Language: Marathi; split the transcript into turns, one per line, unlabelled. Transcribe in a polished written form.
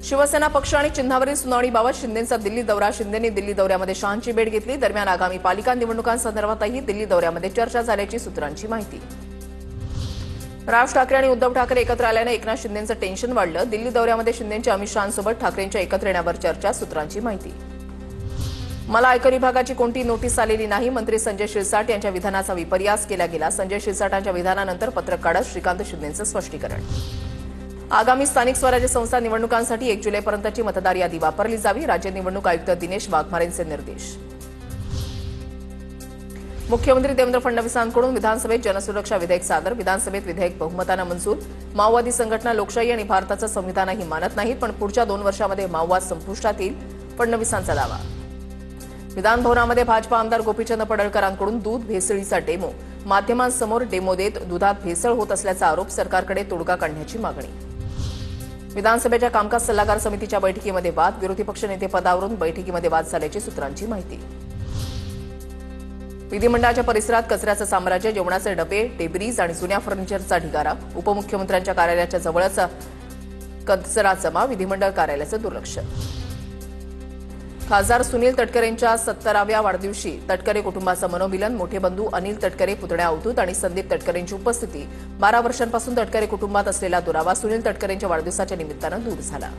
शिवसेना पक्ष आणि चिन्हावरील सुनावणीबाबत शिंदेंचा दिल्ली दौरा. शिंदेंनी दिल्ली दौऱ्यामध्ये शहांची भेट घेतली. दरम्यान आगामी पालिका निवडणुकांसंदर्भातही दिल्ली दौऱ्यामध्ये चर्चा झाल्याची सूत्रांची माहिती. राज ठाकरे आणि उद्धव ठाकरे एकत्र आल्याने एकनाथ शिंदेंचं टेन्शन वाढलं. दिल्ली दौऱ्यामध्ये शिंदेंच्या अमित शहांसोबत ठाकरेंच्या एकत्र येण्यावर चर्चा. सूत्रांची माहिती. मला आयकर विभागाची कोणती नोटीस आलेली नाही. मंत्री संजय शिरसाट यांच्या विधानाचा विपर्यास केला गेला. संजय शिरसाटांच्या विधानानंतर पत्रक काढत श्रीकांत शिंदेंचं स्पष्टीकरण. आगामी स्थानिक स्वराज्य संस्था निवडणुकांसाठी 1 जुलैपर्यंतची मतदार यादी वापरली जावी. राज्य निवडणूक आयुक्त दिनेश वाघमारेंचे निर्देश. मुख्यमंत्री देवेंद्र फडणवीसांकडून विधानसभेत जनसुरक्षा विधेयक सादर. विधानसभेत विधेयक बहुमतानं मंजूर. माओवादी संघटना लोकशाही आणि भारताचं संविधानही मानत नाहीत, पण पुढच्या 2 वर्षांमध्ये माओवाद संपुष्टात येईल, फडणवीसांचा दावा. विधानभवनामध्ये भाजपा आमदार गोपीचंद पडळकरांकडून दूध भेसळीचा डेमो. माध्यमांसमोर डेमो देत दुधात भेसळ होत असल्याचा आरोप. सरकारकडे तोडगा काढण्याची मागणी. विधानसभेच्या कामकाज सल्लागार समितीच्या बैठकीमध्ये वाद. विरोधी पक्षनेतेपदावरून बैठकीमध्ये वाद झाल्याची सूत्रांची माहिती. विधिमंडळाच्या परिसरात कचऱ्याचं साम्राज्य. जेवणाचे डबे, टेबरीज आणि जुन्या फर्निचरचा ढिगारा. उपमुख्यमंत्र्यांच्या कार्यालयाच्या जवळच कचरा जमा. विधिमंडळ कार्यालयाचं दुर्लक्ष. खासदार सुनील तटकरेंच्या 70व्या वाढदिवशी तटकरे कुटुंबाचं मनोमिलन. मोठे बंधू अनिल तटकरे, पुतण्या अवधूत आणि संदीप तटकरेंची उपस्थिती. 12 वर्षांपासून तटकरे कुटुंबात असलेला दुरावा सुनील तटकरेंच्या वाढदिवसाच्या निमित्तानं दूर झाला.